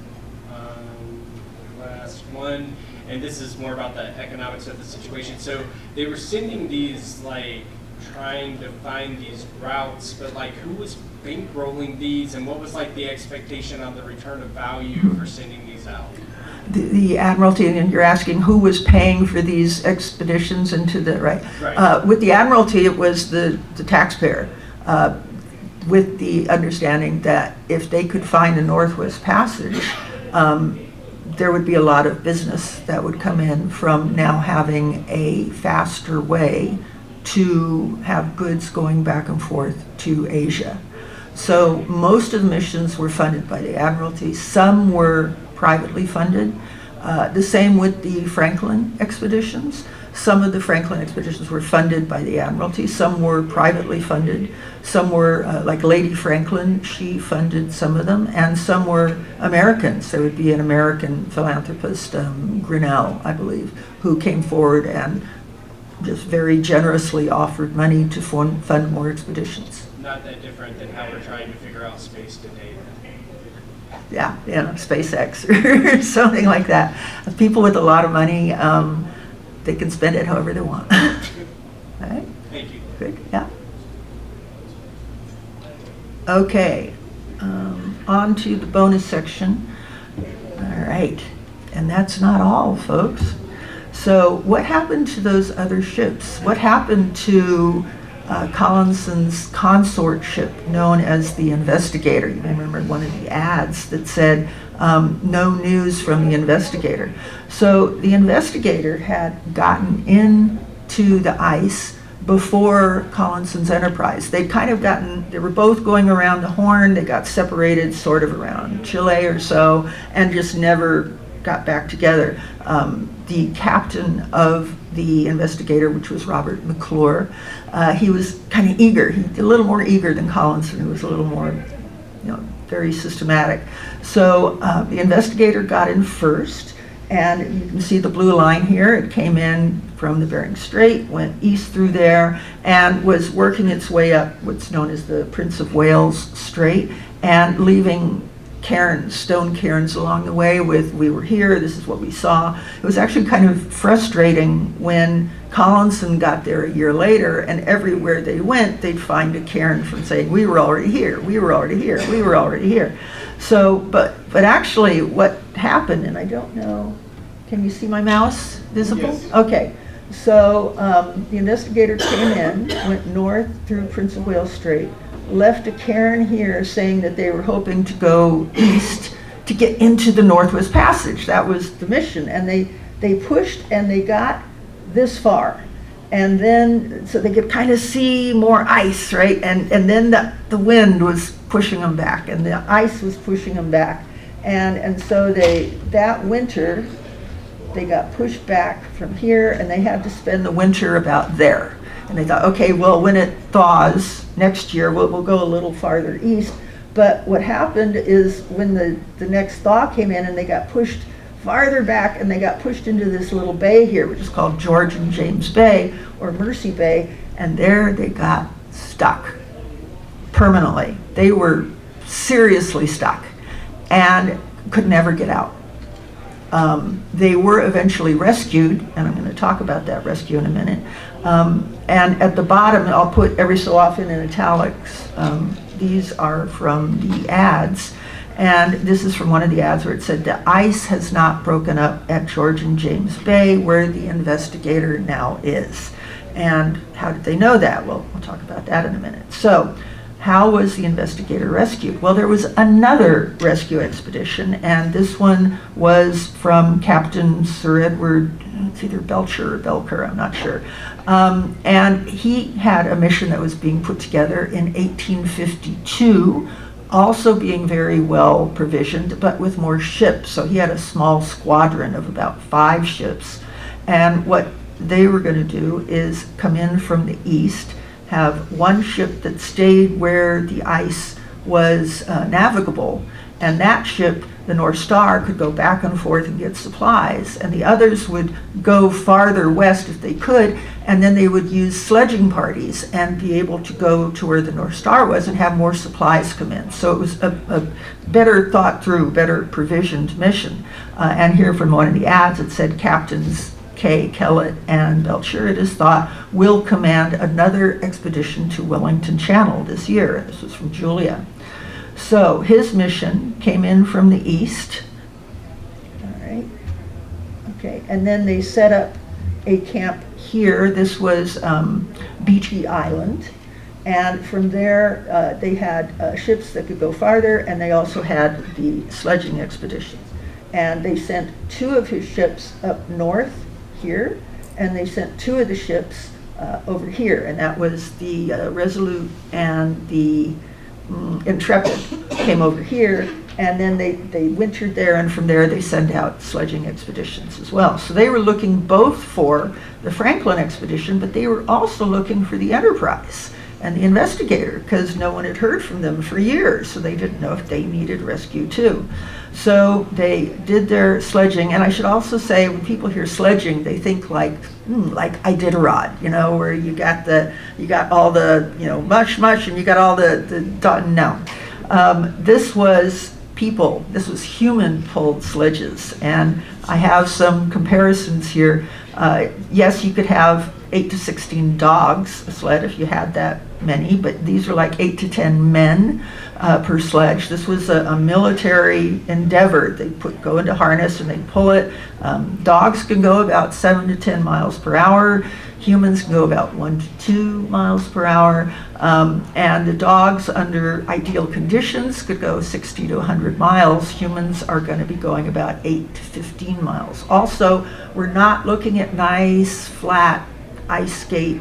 Last one, and this is more about the economics of the situation. So they were sending these, like, trying to find these routes, but like who was bankrolling these, and what was like the expectation on the return of value for sending these out? The Admiralty, and you're asking who was paying for these expeditions into the, right? With the Admiralty, it was the taxpayer, with the understanding that if they could find the Northwest Passage, there would be a lot of business that would come in from now having a faster way to have goods going back and forth to Asia. So most of the missions were funded by the Admiralty. Some were privately funded. The same with the Franklin expeditions. Some of the Franklin expeditions were funded by the Admiralty. Some were privately funded. Some were, like Lady Franklin, she funded some of them, and some were Americans. There would be an American philanthropist, Grinnell, I believe, who came forward and just very generously offered money to fund more expeditions. Not that different than how we're trying to figure out space today. Yeah, SpaceX or something like that. People with a lot of money, they can spend it however they want. Right? Thank you. Good, yeah. Okay, on to the bonus section. All right, and that's not all, folks. So what happened to those other ships? What happened to Collinson's consort ship known as the Investigator? You may remember one of the ads that said, no news from the Investigator. So the Investigator had gotten into the ice before Collinson's Enterprise. They'd kind of they were both going around the Horn. They got separated sort of around Chile or so and just never got back together. The captain of the Investigator, which was Robert McClure, he was kind of eager. A little more eager than Collinson, who was a little more, very systematic. So the Investigator got in first, and you can see the blue line here. It came in from the Bering Strait, went east through there, and was working its way up what's known as the Prince of Wales Strait, and leaving cairns, stone cairns along the way with, we were here, this is what we saw. It was actually kind of frustrating when Collinson got there a year later, and everywhere they went, they'd find a cairn from saying, we were already here, we were already here, we were already here. So, but actually what happened, and I don't know, can you see my mouse visible? Yes. Okay. So the investigator came in, went north through Prince of Wales Strait, left a cairn here saying that they were hoping to go east to get into the Northwest Passage. That was the mission. And they pushed and they got this far. And then, so they could kind of see more ice, right? And then the wind was pushing them back and the ice was pushing them back. And so that winter, they got pushed back from here and they had to spend the winter about there. And they thought, okay, well, when it thaws next year, we'll go a little farther east. But what happened is when the next thaw came in and they got pushed farther back and they got pushed into this little bay here, which is called George and James Bay or Mercy Bay, and there they got stuck permanently. They were seriously stuck and could never get out. They were eventually rescued, and I'm going to talk about that rescue in a minute. And at the bottom, I'll put every so often in italics, these are from the ads. And this is from one of the ads where it said, the ice has not broken up at George and James Bay, where the investigator now is. And how did they know that? Well, we'll talk about that in a minute. So, how was the investigator rescued? Well, there was another rescue expedition, and this one was from Captain Sir Edward, it's either Belcher or Belker, I'm not sure. And he had a mission that was being put together in 1852, also being very well provisioned, but with more ships. So he had a small squadron of about 5 ships. And what they were going to do is come in from the east, have one ship that stayed where the ice was navigable, and that ship, the North Star, could go back and forth and get supplies, and the others would go farther west if they could, and then they would use sledging parties and be able to go to where the North Star was and have more supplies come in. So it was a better thought through, better provisioned mission. And here from one of the ads, it said Captains K. Kellett and Belcher, it is thought, will command another expedition to Wellington Channel this year. This was from Julia. So his mission came in from the east. All right. Okay, and then they set up a camp here. This was Beachy Island. And from there, they had ships that could go farther, and they also had the sledging expeditions. And they sent 2 of his ships up north here, and they sent 2 of the ships over here, and that was the Resolute and the Intrepid came over here, and then they wintered there, and from there they send out sledging expeditions as well. So they were looking both for the Franklin expedition, but they were also looking for the Enterprise and the investigator, because no one had heard from them for years, so they didn't know if they needed rescue too. So they did their sledging, and I should also say, when people hear sledging, they think like Iditarod, where you got all the, mush, and you got all no. This was people, this was human-pulled sledges, and I have some comparisons here. Yes, you could have 8 to 16 dogs a sled if you had that many, but these are like 8 to 10 men per sledge. This was a military endeavor. They go into harness and they pull it. Dogs can go about 7 to 10 miles per hour. Humans can go about 1 to 2 miles per hour. And the dogs, under ideal conditions, could go 60 to 100 miles. Humans are going to be going about 8 to 15 miles. Also, we're not looking at nice, flat ice skate,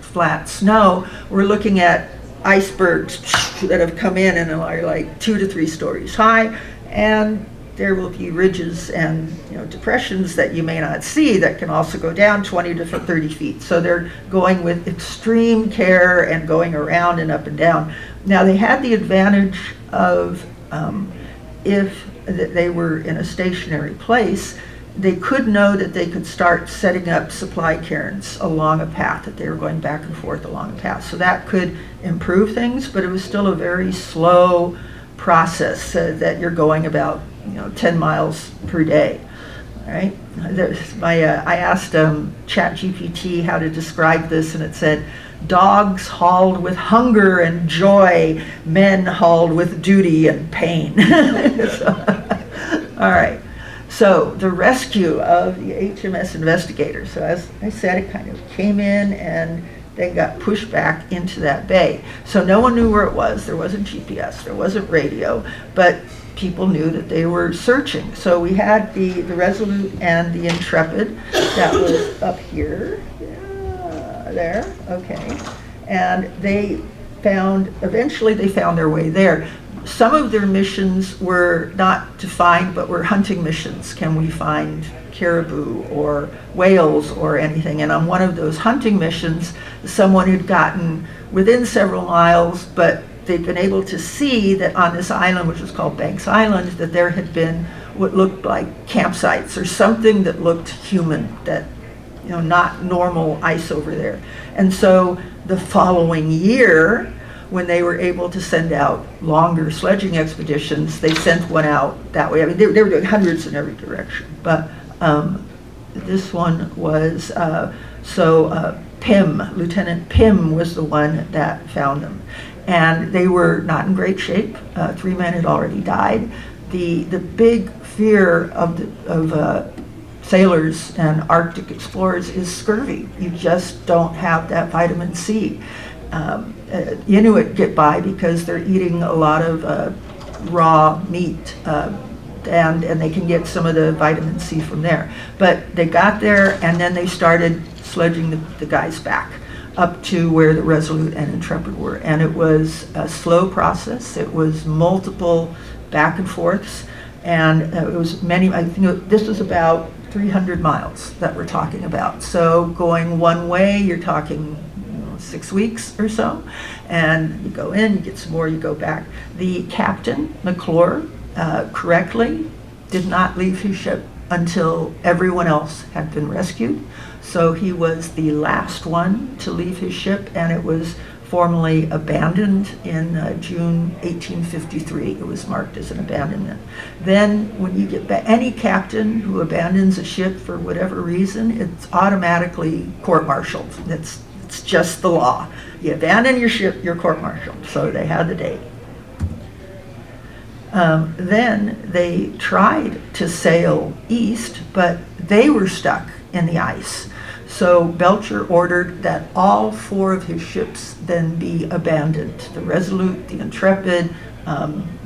flat snow. We're looking at icebergs that have come in and are like 2 to 3 stories high, and there will be ridges and depressions that you may not see that can also go down 20 to 30 feet. So they're going with extreme care and going around and up and down. Now they had the advantage of if they were in a stationary place, they could know that they could start setting up supply cairns along a path, that they were going back and forth along a path. So that could improve things, but it was still a very slow process that you're going about 10 miles per day. All right. I asked ChatGPT how to describe this, and it said, dogs hauled with hunger and joy, men hauled with duty and pain. So, all right. So the rescue of the HMS Investigator. So as I said, it kind of came in and they got pushed back into that bay. So no one knew where it was. There wasn't GPS, there wasn't radio, but people knew that they were searching. So we had the Resolute and the Intrepid. That was up here. Yeah, there, okay. And eventually they found their way there. Some of their missions were not to find, but were hunting missions. Can we find caribou or whales or anything? And on one of those hunting missions, someone had gotten within several miles, but they'd been able to see that on this island, which was called Banks Island, that there had been what looked like campsites or something that looked human, that, not normal ice over there. And so the following year, when they were able to send out longer sledging expeditions, they sent one out that way. I mean, they were doing hundreds in every direction. But this one was, Pym, Lieutenant Pym was the one that found them. And they were not in great shape. 3 men had already died. The big fear of sailors and Arctic explorers is scurvy. You just don't have that vitamin C. Inuit get by because they're eating a lot of raw meat, and they can get some of the vitamin C from there. But they got there, and then they started sledging the guys back up to where the Resolute and Intrepid were. And it was a slow process. It was multiple back and forths, and it was many, I think this was about 300 miles that we're talking about. So going one way, you're talking 6 weeks or so, and you go in, you get some more, you go back. The captain, McClure, correctly did not leave his ship until everyone else had been rescued. So he was the last one to leave his ship, and it was formally abandoned in June 1853. It was marked as an abandonment. Then when you get back, any captain who abandons a ship for whatever reason, it's automatically court-martialed. It's just the law. You abandon your ship, you're court-martialed. So they had the date. Then they tried to sail east, but they were stuck in the ice. So Belcher ordered that all 4 of his ships then be abandoned. The Resolute, the Intrepid,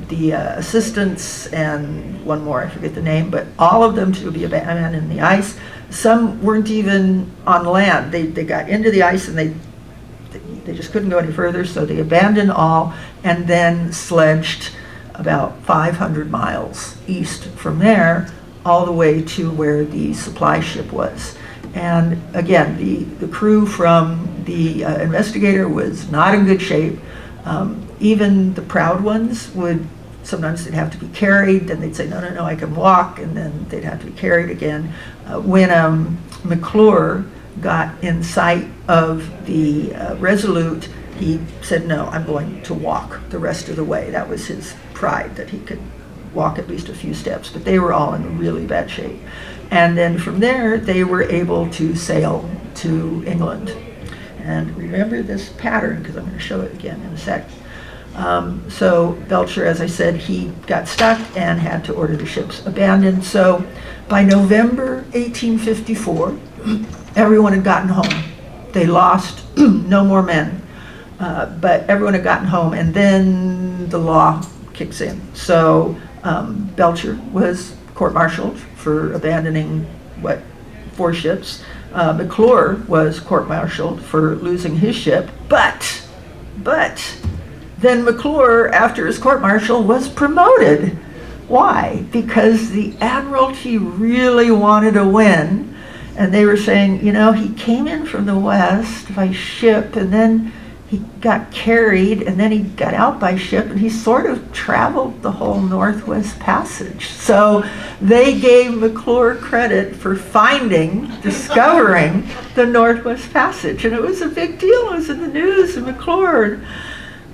the Assistance, and one more, I forget the name, but all of them to be abandoned in the ice. Some weren't even on land. They got into the ice and they just couldn't go any further, so they abandoned all and then sledged about 500 miles east from there, all the way to where the supply ship was. And again, the crew from the Investigator was not in good shape. Even the proud ones sometimes they'd have to be carried, then they'd say, no, I can walk, and then they'd have to be carried again. When McClure got in sight of the Resolute, he said, no, I'm going to walk the rest of the way. That was his pride, that he could walk at least a few steps, but they were all in really bad shape. And then from there, they were able to sail to England. And remember this pattern, because I'm going to show it again in a sec. So Belcher, as I said, he got stuck and had to order the ships abandoned. So by November 1854, everyone had gotten home. They lost no more men, but everyone had gotten home, and then the law kicks in. So Belcher was court-martialed for abandoning, 4 ships. McClure was court-martialed for losing his ship, but then McClure, after his court-martial, was promoted. Why? Because the Admiralty really wanted to win, and they were saying, he came in from the west by ship, and then he got carried, and then he got out by ship, and he sort of traveled the whole Northwest Passage. So they gave McClure credit for discovering the Northwest Passage, and it was a big deal. It was in the news, and McClure.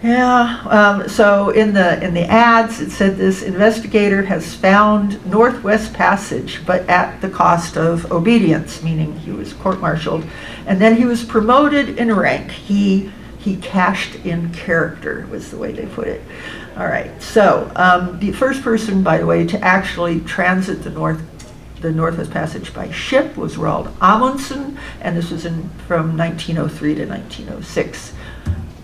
Yeah, so in the ads, it said this investigator has found Northwest Passage, but at the cost of obedience, meaning he was court-martialed. And then he was promoted in rank. He cashed in character, was the way they put it. All right, so the first person, by the way, to actually transit the the Northwest Passage by ship was Roald Amundsen, and this was from 1903 to 1906.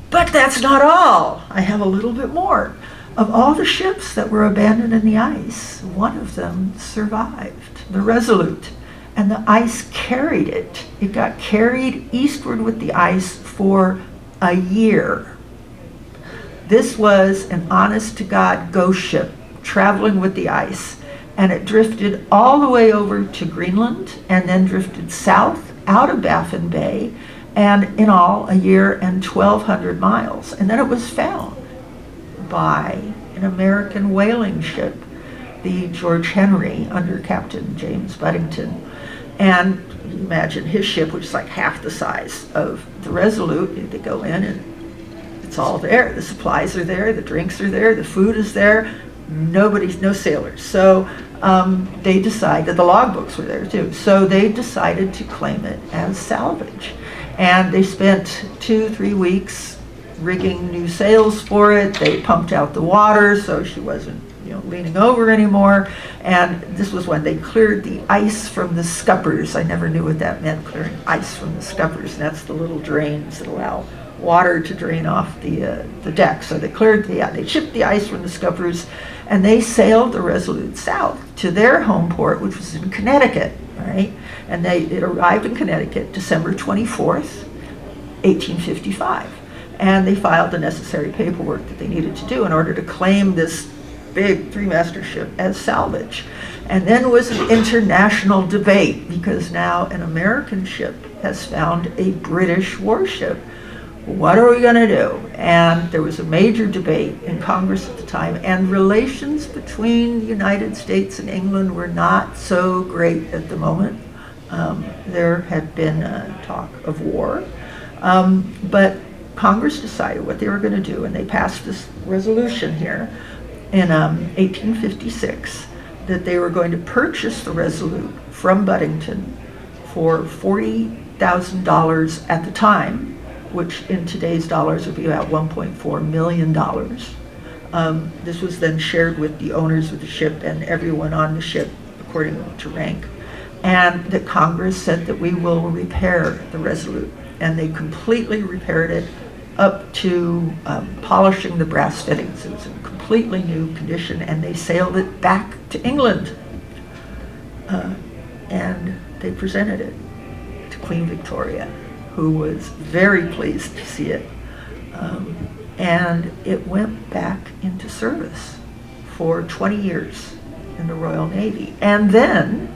But that's not all. I have a little bit more. Of all the ships that were abandoned in the ice, one of them survived, the Resolute, and the ice carried it. It got carried eastward with the ice for a year. This was an honest-to-God ghost ship traveling with the ice, and it drifted all the way over to Greenland and then drifted south out of Baffin Bay, and in all, a year and 1,200 miles. And then it was found by an American whaling ship, the George Henry, under Captain James Buddington. And you imagine his ship, which is like half the size of the Resolute. They go in and it's all there. The supplies are there, the drinks are there, the food is there. No sailors. So they decided, the logbooks were there too, so they decided to claim it as salvage. And they spent 2-3 weeks rigging new sails for it. They pumped out the water so she wasn't leaning over anymore. And this was when they cleared the ice from the scuppers. I never knew what that meant, clearing ice from the scuppers. And that's the little drains that allow water to drain off the deck. So they they chipped the ice from the scuppers, and they sailed the Resolute south to their home port, which was in Connecticut, right? And it arrived in Connecticut December 24th, 1855. And they filed the necessary paperwork that they needed to do in order to claim this big three-master ship as salvage. And then was an international debate, because now an American ship has found a British warship. What are we going to do? And there was a major debate in Congress at the time, and relations between the United States and England were not so great at the moment. There had been talk of war, but Congress decided what they were going to do, and they passed this resolution here in 1856 that they were going to purchase the Resolute from Buddington for $40,000 at the time, which in today's dollars would be about $1.4 million. This was then shared with the owners of the ship and everyone on the ship according to rank. And that Congress said that we will repair the Resolute. And they completely repaired it up to polishing the brass fittings. It was in completely new condition, and they sailed it back to England. And they presented it to Queen Victoria, who was very pleased to see it. And it went back into service for 20 years in the Royal Navy. And then,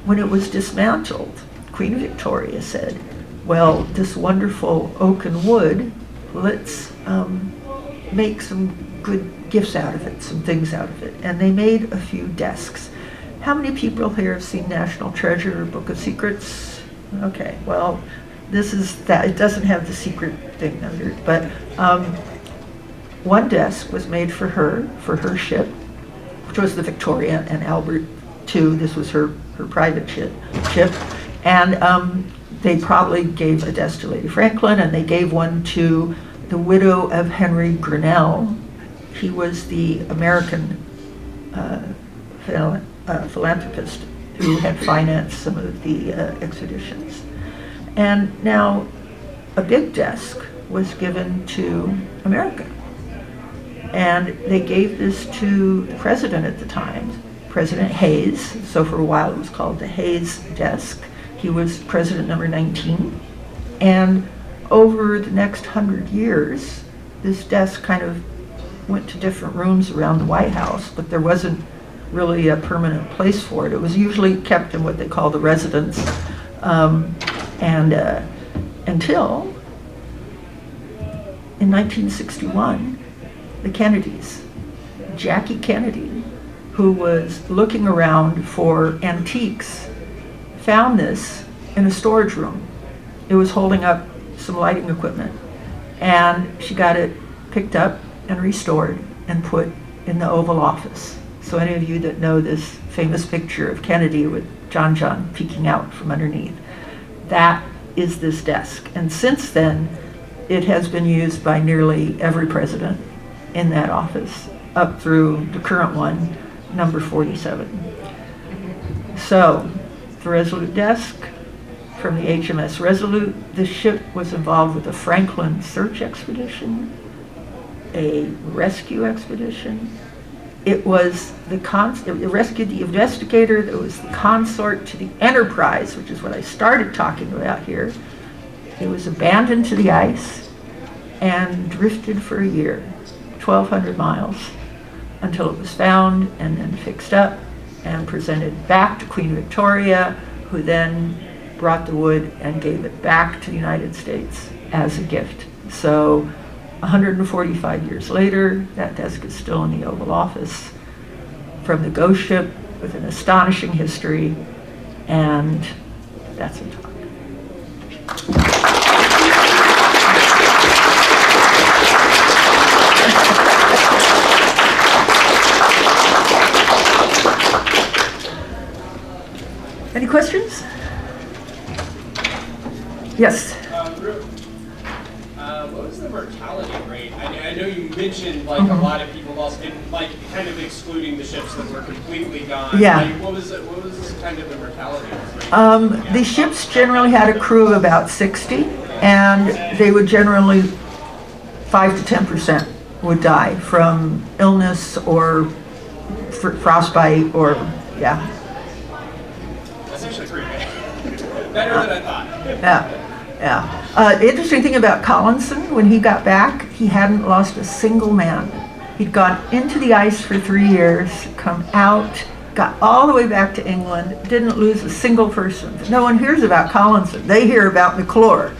when it was dismantled, Queen Victoria said, well, this wonderful oak and wood, let's make some good gifts out of it, some things out of it. And they made a few desks. How many people here have seen National Treasure or Book of Secrets? Okay, well, this is that. It doesn't have the secret thing under it, but one desk was made for her ship, which was the Victoria and Albert II. This was her private ship. And they probably gave a desk to Lady Franklin, and they gave one to the widow of Henry Grinnell. He was the American philanthropist who had financed some of the expeditions. And now a big desk was given to America. And they gave this to the president at the time, President Hayes. So for a while it was called the Hayes desk. He was president number 19. And over the next 100 years, this desk kind of went to different rooms around the White House, but there wasn't really a permanent place for it. It was usually kept in what they call the residence. Until in 1961, the Kennedys, Jackie Kennedy, who was looking around for antiques, found this in a storage room. It was holding up some lighting equipment, and she got it picked up and restored and put in the Oval Office. So any of you that know this famous picture of Kennedy with John peeking out from underneath, that is this desk. And since then, it has been used by nearly every president in that office, up through the current one, number 47. So, the Resolute desk from the HMS Resolute. This ship was involved with a Franklin search expedition, a rescue expedition. It was it rescued the investigator that was the consort to the Enterprise, which is what I started talking about here. It was abandoned to the ice and drifted for a year, 1,200 miles, until it was found and then fixed up and presented back to Queen Victoria, who then brought the wood and gave it back to the United States as a gift. So 145 years later, that desk is still in the Oval Office from the ghost ship with an astonishing history, and that's a talk. Any questions? Yes. What was the mortality rate? I know you mentioned like a lot of people lost, and like kind of excluding the ships that were completely gone. Yeah. Like, what was kind of the mortality rate? The ships generally had a crew of about 60, and they would generally 5 to 10% would die from illness or frostbite or yeah. That's actually pretty bad. Better than I thought. Yeah. Yeah. The interesting thing about Collinson, when he got back, he hadn't lost a single man. He'd gone into the ice for 3 years, come out, got all the way back to England, didn't lose a single person. No one hears about Collinson. They hear about McClure.